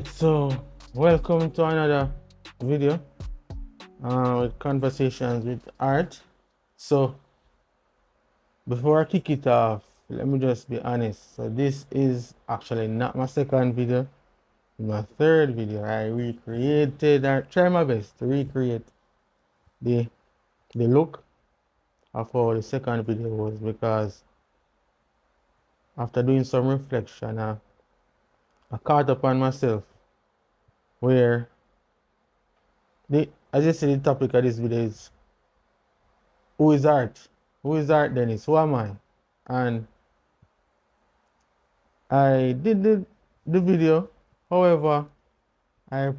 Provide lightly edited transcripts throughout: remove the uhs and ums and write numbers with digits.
Alright, so welcome to another video with conversations with art. So before I kick it off, let me just be honest. So this is actually not my second video, my third video. I recreated, I try my best to recreate the look of how the second video was, because after doing some reflection, I caught up on myself where as you see, the topic of this video is who is art? Who is art, Dennis? Who am I? And I did the video. However, I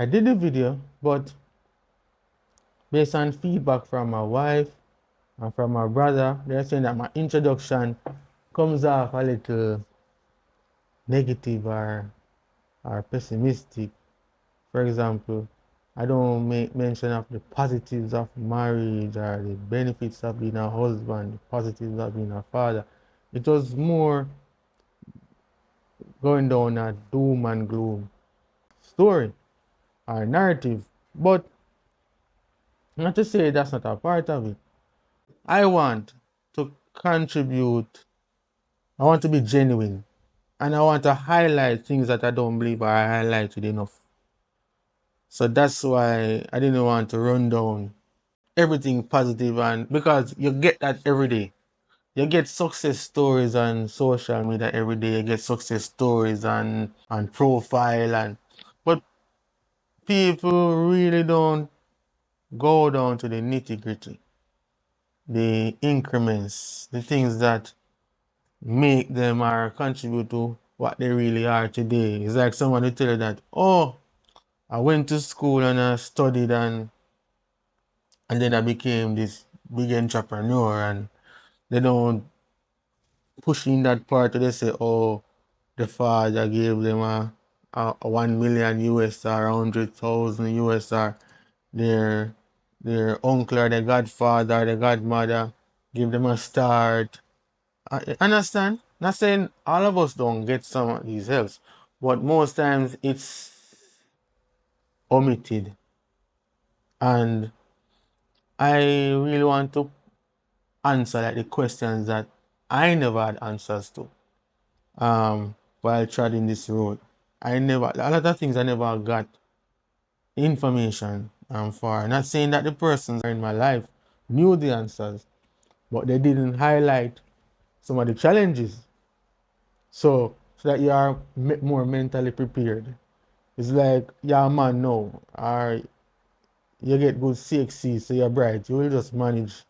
did the video, but based on feedback from my wife and from my brother, they're saying that my introduction comes off a little negative or pessimistic. For example, I don't make mention of the positives of marriage or the benefits of being a husband, the positives of being a father. It was more going down a doom and gloom story or narrative. But not to say that's not a part of it. I want to contribute, I want to be genuine, and I want to highlight things that I don't believe are highlighted enough. So that's why I didn't want to run down everything positive, and because you get that every day. You get success stories on social media every day. You get success stories on profile, but people really don't go down to the nitty gritty, the increments, the things that make them or contribute to what they really are today. It's like someone will tell you that, oh, I went to school and I studied and then I became this big entrepreneur, and they don't push in that part where they say, oh, the father gave them a 1 million US or 100,000 US, or their uncle or their godfather or their godmother give them a start. I understand? Not saying all of us don't get some of these helps, but most times it's omitted. And I really want to answer like the questions that I never had answers to while treading this road. A lot of things I never got information for. Not saying that the persons in my life knew the answers, but they didn't highlight some of the challenges. So that you are more mentally prepared. It's like you're a man now, or you get good CXC, so you're bright. You will just manage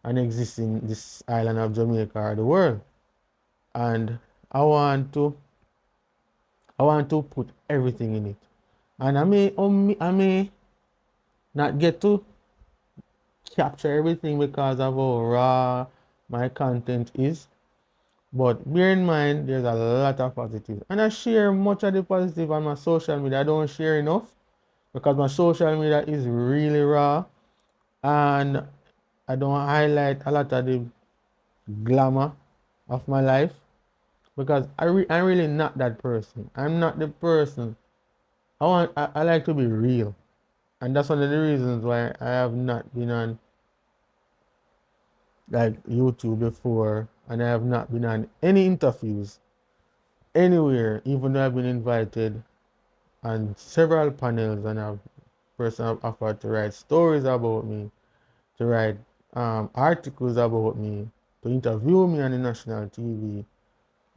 and exist in this island of Jamaica or the world. And I want to put everything in it. And I may not get to capture everything because of how raw my content is. But bear in mind, there's a lot of positive. And I share much of the positive on my social media. I don't share enough because my social media is really raw. And I don't highlight a lot of the glamour of my life because I'm really not that person. I'm not the person. I like to be real. And that's one of the reasons why I have not been on like YouTube before, and I have not been on any interviews anywhere, even though I've been invited on several panels, and I've person have offered to write stories about me, to write articles about me, to interview me on the national TV.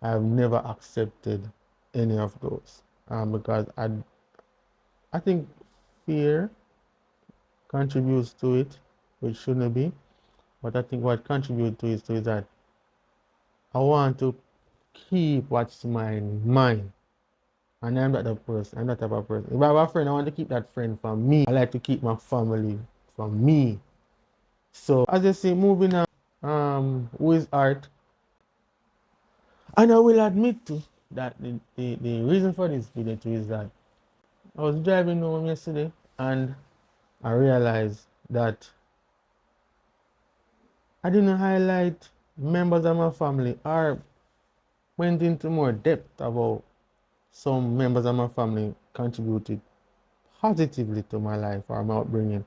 I've never accepted any of those because I think fear contributes to it, which shouldn't be. But I think what contributes to it is that I want to keep what's mine. And I'm not that person. I'm not that type of person. If I have a friend, I want to keep that friend from me. I like to keep my family from me. So as I say, moving on with art. And I will admit to that the reason for this video too is that I was driving home yesterday and I realized that I didn't highlight members of my family or went into more depth about some members of my family contributed positively to my life or my upbringing,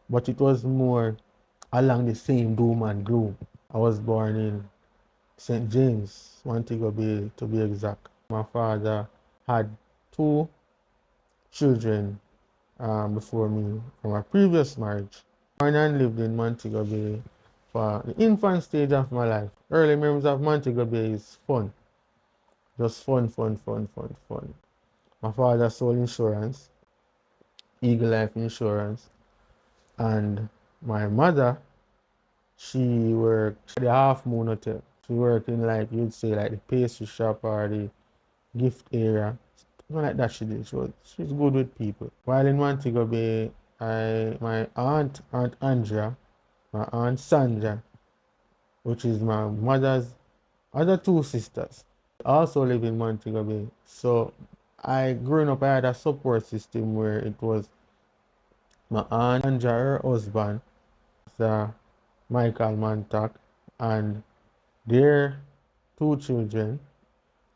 but it was more along the same doom and gloom. I was born in St. James, Montego Bay to be exact. My father had two children before me from a previous marriage. Born and lived in Montego Bay for the infant stage of my life. Early memories of Montego Bay is fun. Just fun, fun, fun, fun, fun. My father sold insurance, Eagle Life Insurance, and my mother, she worked at the Half Moon Hotel. She worked in like you'd say like the pastry shop or the gift area. Something like that she did. She's good with people. While in Montego Bay, my Aunt Andrea, my Aunt Sandra, which is my mother's other two sisters, also live in Montego Bay. So I growing up I had a support system where it was my Aunt Andrea, her husband, Sir Michael Mantak, and their two children,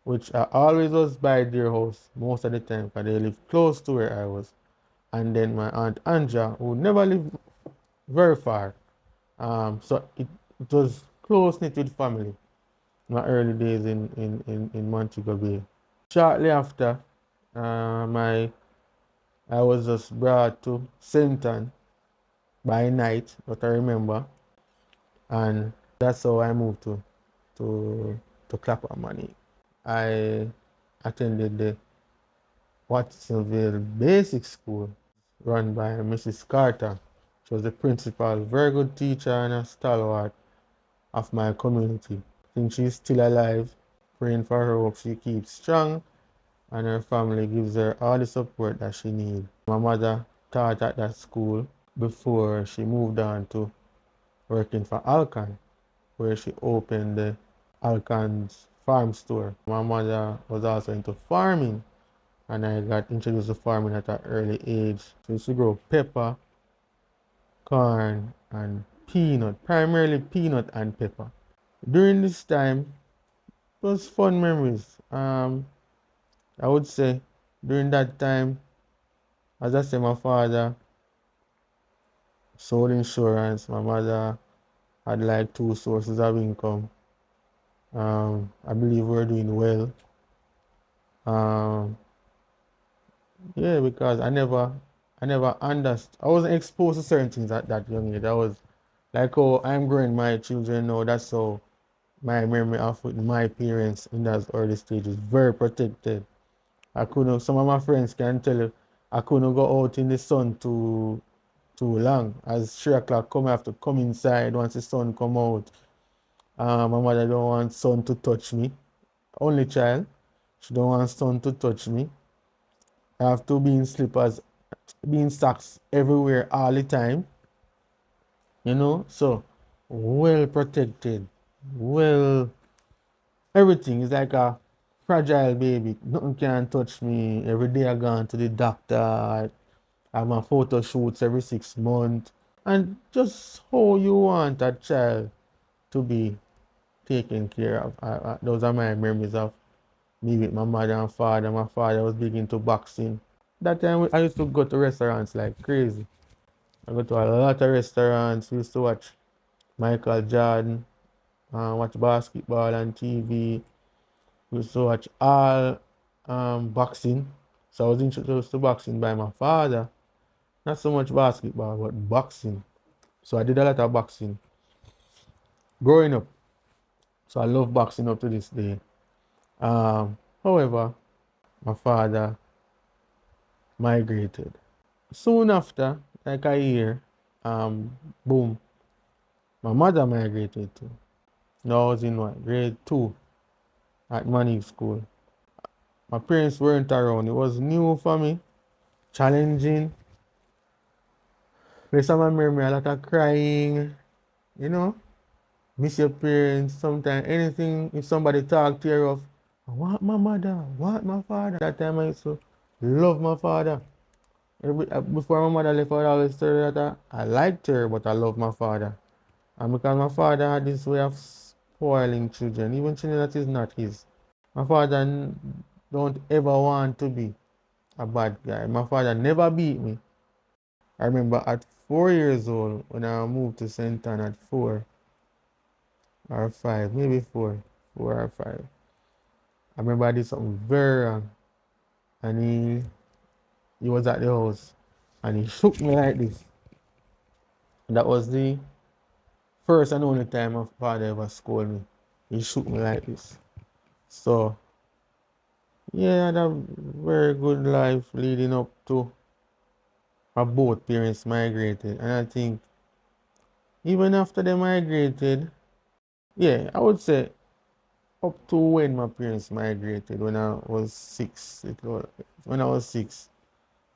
which I always was by their house most of the time because they live close to where I was. And then my Aunt Anja, who never lived very far. So it was close knit with family. My early days in Montego Bay. Shortly after, my I was just brought to Sinton by night, but I remember, and that's how I moved to to Clapham. I attended the Watsonville Basic School run by Mrs. Carter. She was the principal, very good teacher and a stalwart of my community. I think she's still alive. Praying for her, hope she keeps strong and her family gives her all the support that she needs. My mother taught at that school before she moved on to working for Alcon, where she opened the Alcon's farm store. My mother was also into farming and I got introduced to farming at an early age. So I used to grow pepper, corn, and peanut, primarily peanut and pepper. During this time, it was fun memories. I would say during that time, as I said, my father sold insurance. My mother had like two sources of income. I believe we're doing well. Um, yeah, because I never understood. I wasn't exposed to certain things at that young age. I was like, oh, I'm growing my children now. That's how my memory of with my parents in those early stages very protected. I couldn't. Some of my friends can tell you I couldn't go out in the sun too long. As 3 o'clock come, I have to come inside once the sun come out. My mother don't want sun to touch me. Only child, she don't want sun to touch me. I have to be in slippers, be in socks everywhere all the time. So well protected, well everything is like a fragile baby. Nothing can touch me. Every day I go to the doctor. I have my photo shoots every 6 months. And just how you want a child to be taken care of. Those are my memories of me with my mother and father. My father was big into boxing. That time I used to go to restaurants like crazy. I go to a lot of restaurants. We used to watch Michael Jordan, watch basketball on TV. We used to watch all boxing. So I was introduced to boxing by my father. Not so much basketball, but boxing. So I did a lot of boxing growing up. So I love boxing up to this day. However, my father migrated. Soon after, like a year, boom, my mother migrated too. Now I was in what, grade 2 at Manning School. My parents weren't around. It was new for me, challenging. There's some memory, a lot of crying, you know. Miss your parents, sometimes anything, if somebody talk to you of, I want my mother, I want my father. That time I used to love my father. Before my mother left, I always tell her that I liked her, but I love my father. And because my father had this way of spoiling children, even children that is not his. My father don't ever want to be a bad guy. My father never beat me. I remember at 4 years old when I moved to St. Ann at 4 or 5, maybe 4 or 5. I remember I did something very wrong, and he was at the house and he shook me like this. That was the first and only time my father ever scolded me. He shook me like this. So yeah, I had a very good life leading up to my both parents migrated. And I think even after they migrated, yeah, I would say up to when my parents migrated, when I was 6. When I was 6,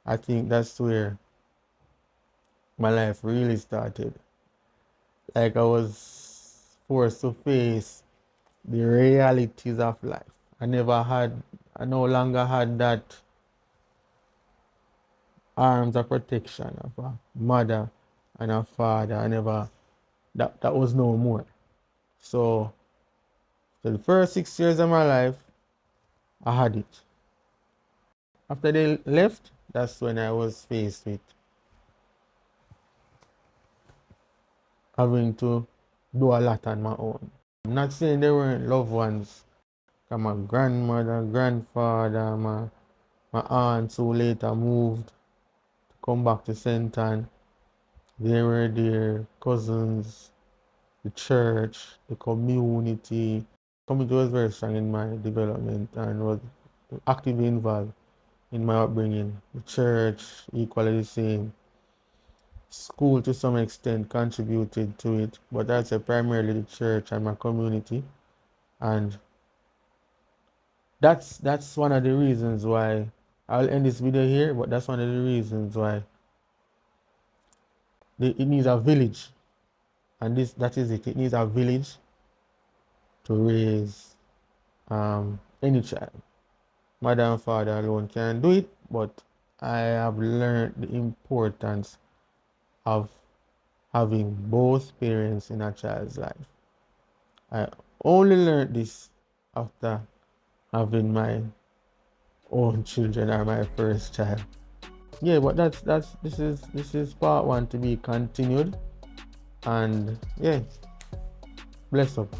I think that's where my life really started. Like I was forced to face the realities of life. I no longer had that arms of protection of a mother and a father. That was no more. So, for the first 6 years of my life, I had it. After they left, that's when I was faced with having to do a lot on my own. I'm not saying they weren't loved ones. My grandmother, grandfather, my aunts who later moved to come back to St. Ann, they were there, cousins, the church, the community. Community was very strong in my development and was actively involved in my upbringing. The church, equally the same. School to some extent contributed to it, but I'd say primarily the church and my community. And that's one of the reasons why I'll end this video here, but that's one of the reasons why it needs a village. And that is it. It needs a village to raise any child. Mother and father alone can do it, but I have learned the importance of having both parents in a child's life. I only learned this after having my own children or my first child. Yeah, but this is part one to be continued. And yeah, bless up.